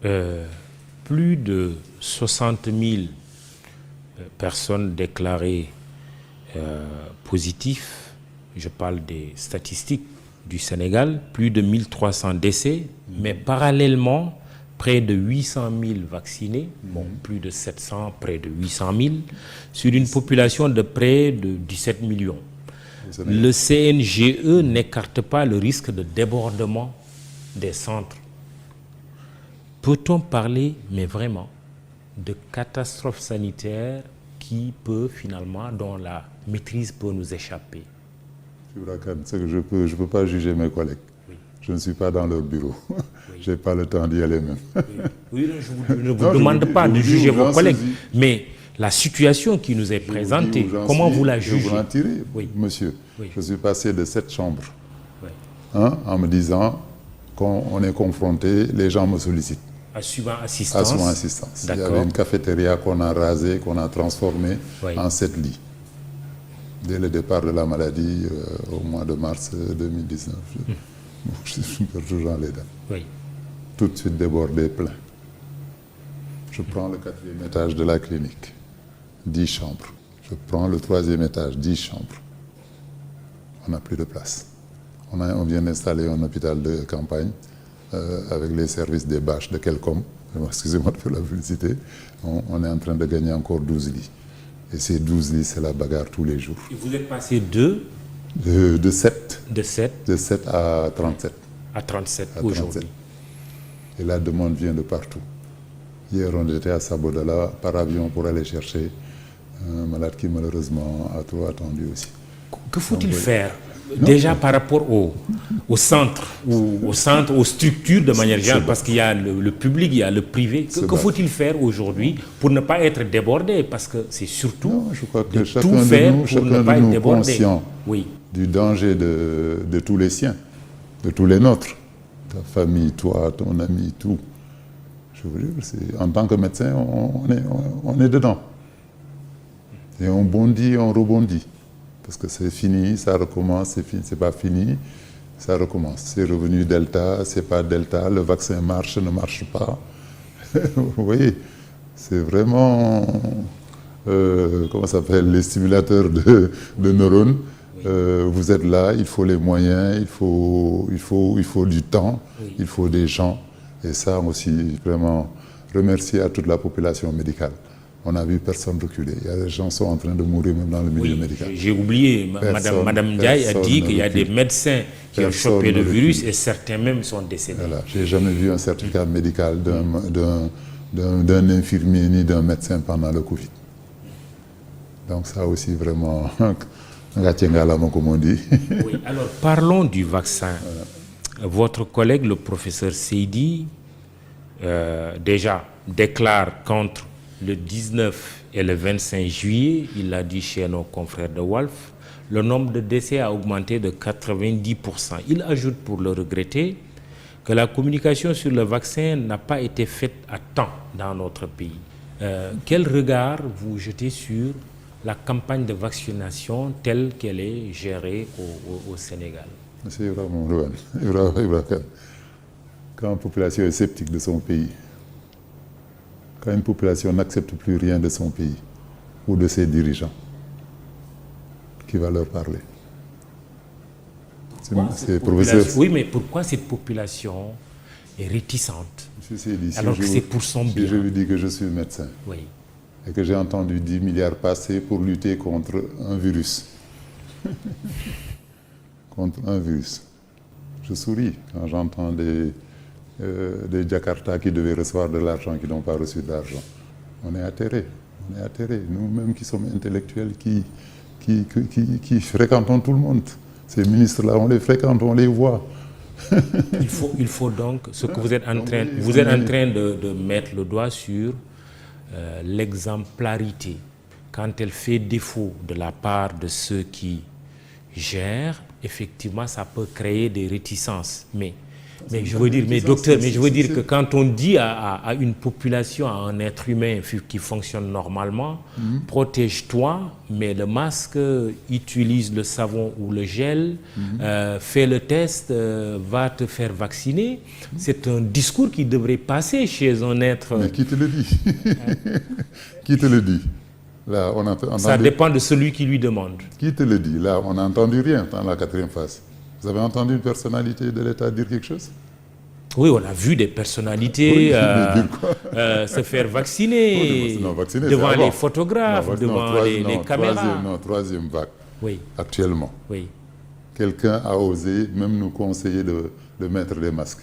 euh, plus de 60 000 personnes déclarées positives. Je parle des statistiques du Sénégal, plus de 1300 décès, mais parallèlement, près de 800 000 vaccinés, bon, plus de 700, près de 800 000, sur une population de près de 17 millions. Le CNGE n'écarte pas le risque de débordement des centres. Peut-on parler, mais vraiment, de catastrophe sanitaire qui peut finalement, dont la maîtrise peut nous échapper? C'est que je peux pas juger mes collègues. Oui. Je ne suis pas dans leur bureau. Oui. Je n'ai pas le temps d'y aller même. Oui, je ne vous demande pas de juger vos collègues, mais la situation qui nous est présentée, comment vous la jugez? Je vous en tirer, monsieur. Oui. Je suis passé de 7 chambres en me disant qu'on est confronté, les gens me sollicitent. Assumant assistance. Il y avait une cafétéria qu'on a rasée, qu'on a transformée en 7 lits. Dès le départ de la maladie, au mois de mars 2019, je perds toujours les dates. Oui. Tout de suite débordé, plein. Je prends le 4e étage de la clinique, 10 chambres. Je prends le 3e étage, 10 chambres. On n'a plus de place. On vient d'installer un hôpital de campagne avec les services des bâches de Quelcom. Excusez-moi de faire la publicité. On est en train de gagner encore 12 lits. Et ces 12 lits, c'est la bagarre tous les jours. Et vous êtes passé de 7. De 7 à 37. À 37 aujourd'hui. Et la demande vient de partout. Hier, on était à Sabodala par avion pour aller chercher un malade qui malheureusement a trop attendu aussi. Que faut-il faire déjà par rapport au centre, aux structures de manière générale, parce qu'il y a le public, il y a le privé. Que faut-il faire aujourd'hui pour ne pas être débordé? Parce que c'est surtout je crois que de chacun tout faire de nous, pour ne pas être débordé. Conscient du danger de tous les siens, de tous les nôtres. Ta famille, toi, ton ami, tout. Je vous jure, en tant que médecin, on est dedans. Et on bondit, on rebondit. Parce que c'est fini, ça recommence, c'est fini, c'est pas fini, ça recommence. C'est revenu Delta, c'est pas Delta, le vaccin marche, ne marche pas. Vous voyez, c'est vraiment, comment ça s'appelle, les stimulateurs de neurones. Vous êtes là, il faut les moyens, il faut du temps, il faut des gens. Et ça aussi, vraiment, remercier à toute la population médicale. On a vu personne reculer. Il y a des gens qui sont en train de mourir même dans le milieu médical. J'ai oublié, Madame Ndiaye a dit qu'il y a des médecins qui ont chopé le virus et certains même sont décédés. Voilà. Je n'ai jamais vu un certificat médical d'un infirmier ni d'un médecin pendant le Covid. Donc ça aussi vraiment, comme on dit. Oui, alors parlons du vaccin. Votre collègue, le professeur Seydi, déjà déclare qu'entre le 19 et le 25 juillet, il l'a dit chez nos confrères de Walf, le nombre de décès a augmenté de 90%. Il ajoute, pour le regretter, que la communication sur le vaccin n'a pas été faite à temps dans notre pays. Quel regard vous jetez sur la campagne de vaccination telle qu'elle est gérée au Sénégal? Monsieur Ibrahim, quand une population est sceptique de son pays, quand une population n'accepte plus rien de son pays ou de ses dirigeants, qui va leur parler? Oui, mais pourquoi cette population est réticente alors que c'est pour son bien? Si je lui dis que je suis médecin et que j'ai entendu 10 milliards passer pour lutter contre un virus, je souris quand j'entends des Jakarta qui devaient recevoir de l'argent, qui n'ont pas reçu de l'argent. On est atterrés. Nous-mêmes qui sommes intellectuels, qui fréquentons tout le monde. Ces ministres-là, on les fréquente, on les voit. Il faut donc, ce que vous êtes en train de mettre le doigt sur l'exemplarité. Quand elle fait défaut de la part de ceux qui gèrent, effectivement, ça peut créer des réticences. Mais Mais je veux dire, mais docteur, mais je veux dire que quand on dit à une population, à un être humain qui fonctionne normalement, protège-toi, mets le masque, utilise le savon ou le gel, fais le test, va te faire vacciner, c'est un discours qui devrait passer chez un être... Mais qui te le dit? Qui te le dit? Là, on a entendu... Ça dépend de celui qui lui demande. Qui te le dit? Là, on n'a entendu rien dans la 4e phase. Vous avez entendu une personnalité de l'État dire quelque chose? Oui, on a vu des personnalités se faire vacciner, devant les photographes, devant les caméras. Troisième vague, oui. Actuellement. Oui. Quelqu'un a osé même nous conseiller de mettre des masques.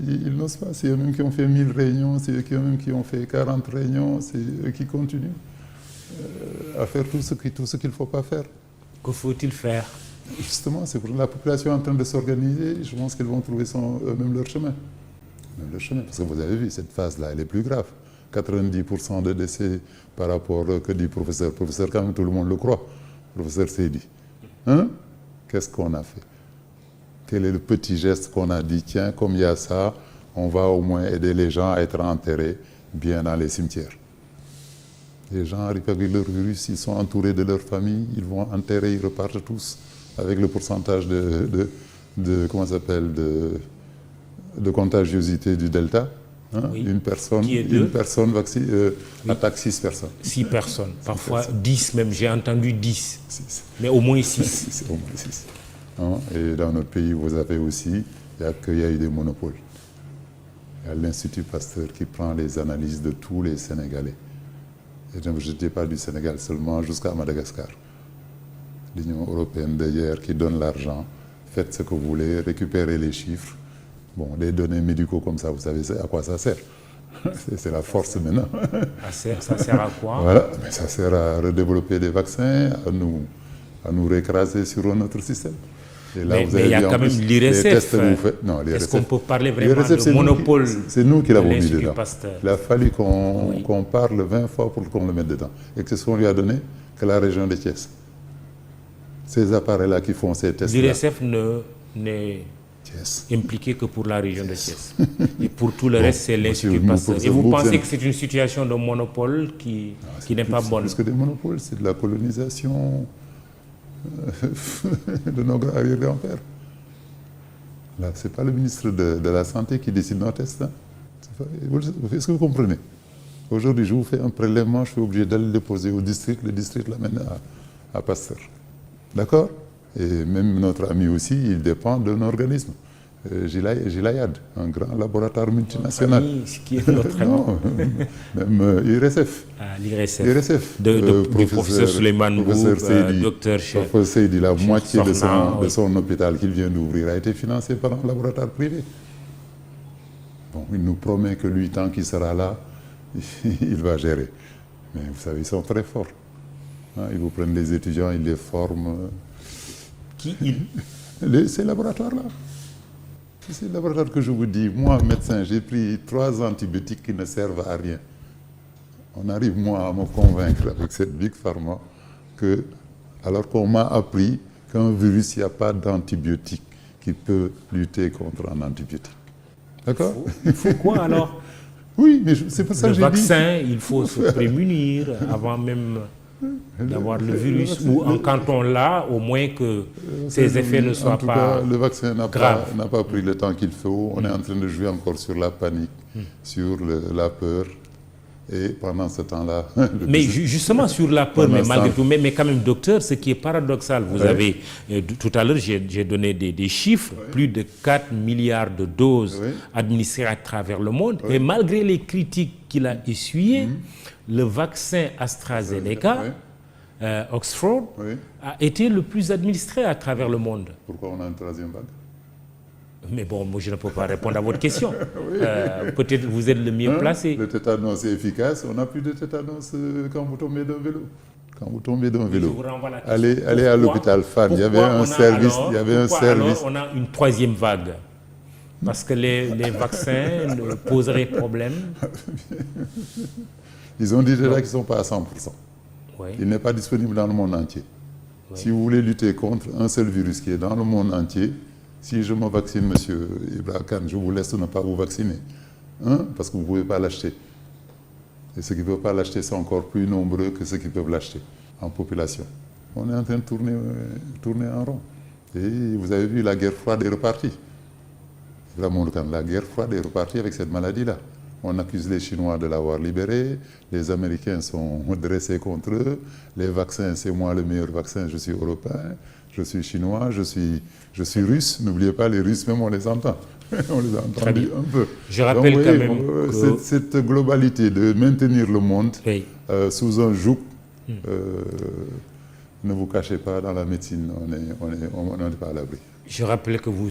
Ils n'osent pas. C'est eux-mêmes qui ont fait 1000 réunions, c'est eux-mêmes qui ont fait 40 réunions, c'est eux qui continuent à faire tout ce qu'il ne faut pas faire. Que faut-il faire? Justement, c'est pour la population en train de s'organiser. Je pense qu'ils vont trouver eux-mêmes leur chemin. Parce que vous avez vu, cette phase-là, elle est plus grave. 90% de décès par rapport que dit professeur. Professeur, quand même, tout le monde le croit. Professeur Seydi. Hein? Qu'est-ce qu'on a fait? Quel est le petit geste qu'on a dit? Tiens, comme il y a ça, on va au moins aider les gens à être enterrés bien dans les cimetières. Les gens arrivent avec leur virus, ils sont entourés de leur famille, ils vont enterrer, ils repartent tous avec le pourcentage de contagiosité du Delta. Hein? Oui. Une personne vaccinée attaque 6 personnes. 6 personnes, parfois 10 même, j'ai entendu 10. 6. Mais au moins 6. Au moins 6. Hein? Et dans notre pays, vous avez aussi, il y a eu des monopoles. Il y a l'Institut Pasteur qui prend les analyses de tous les Sénégalais. Et je ne dis pas du Sénégal seulement, jusqu'à Madagascar. L'Union européenne d'ailleurs qui donne l'argent, faites ce que vous voulez, récupérez les chiffres. Bon, des données médicaux comme ça, vous savez à quoi ça sert. C'est la force maintenant. Ça sert à quoi? Voilà, mais ça sert à redévelopper des vaccins, à nous récraser sur notre système. Et là, mais il y a quand même l'IRSF. Est-ce qu'on peut parler vraiment de monopole? C'est nous qui l'avons mis dedans. Pasteur. Il a fallu qu'on parle 20 fois pour qu'on le mette dedans. Et que ce qu'on lui a donné que la région de Thiès. Ces appareils-là qui font ces tests-là. L'IRSF n'est impliqué que pour la région de Thiès. Et pour tout le reste, c'est l'Institut Pasteur. Et vous pensez que c'est une situation de monopole qui n'est pas bonne? Parce que des monopoles, c'est de la colonisation de nos arrière-grands-pères. Là, ce n'est pas le ministre de la Santé qui décide nos tests. Hein. Est-ce que vous comprenez? Aujourd'hui, je vous fais un prélèvement, je suis obligé d'aller le déposer au district. Le district l'amène à Pasteur. D'accord? Et même notre ami aussi, il dépend d'un organisme. Gilayad, un grand laboratoire multinational. Qui est notre ami? Non, même IRSF. L'IRSF. Du professeur Souleymane Boub, docteur chef. Professeur Seydi, la moitié de son hôpital qu'il vient d'ouvrir a été financé par un laboratoire privé. Bon, il nous promet que lui, tant qu'il sera là, il va gérer. Mais vous savez, ils sont très forts. Hein, ils vous prennent les étudiants, ils les forment. Qui Ces laboratoires-là. C'est ces laboratoires que je vous dis. Moi, médecin, j'ai pris 3 antibiotiques qui ne servent à rien. On arrive, moi, à me convaincre avec cette Big Pharma que, alors qu'on m'a appris qu'un virus, il n'y a pas d'antibiotique qui peut lutter contre un antibiotique. D'accord? Il faut quoi alors? Oui, mais c'est pour ça que j'ai dit. Le vaccin, il faut se prémunir avant même d'avoir le virus, ou quand on l'a, au moins que ses effets ne soient pas graves. Le vaccin n'a pas pris le temps qu'il faut. On est en train de jouer encore sur la panique, sur la peur. Et pendant ce temps-là... Mais justement sur la peur, mais malgré tout, mais quand même, docteur, ce qui est paradoxal, vous avez, tout à l'heure, j'ai donné des chiffres, plus de 4 milliards de doses administrées à travers le monde, et malgré les critiques qu'il a essuyées, le vaccin AstraZeneca, Oxford, a été le plus administré à travers le monde. Pourquoi on a une 3e vague? Mais bon, moi je ne peux pas répondre à votre question. Peut-être vous êtes le mieux placé. Le tétanos est efficace. On n'a plus de tétanos quand vous tombez d'un vélo. Quand vous tombez d'un vélo, allez à l'hôpital Fann. Il y avait un service. Alors on a une 3e vague? Parce que les vaccins ne poseraient problème. Ils ont dit déjà qu'ils ne sont pas à 100%. Oui. Il n'est pas disponible dans le monde entier. Oui. Si vous voulez lutter contre un seul virus qui est dans le monde entier, Si je me vaccine, monsieur Ibrahim Khan, je vous laisse ne pas vous vacciner. Hein? Parce que vous ne pouvez pas l'acheter. Et ceux qui ne peuvent pas l'acheter sont encore plus nombreux que ceux qui peuvent l'acheter en population. On est en train de tourner en rond. Et vous avez vu, la guerre froide est repartie. La guerre froide est repartie avec cette maladie-là. On accuse les Chinois de l'avoir libérée, les Américains sont dressés contre eux, les vaccins, c'est moi le meilleur vaccin, je suis européen, je suis chinois, je suis russe. N'oubliez pas, les Russes même, on les entend. On les a entendus un peu. Je rappelle donc, quand même que... cette globalité de maintenir le monde sous un joug, ne vous cachez pas, dans la médecine, on n'est pas à l'abri. Je rappelle que vous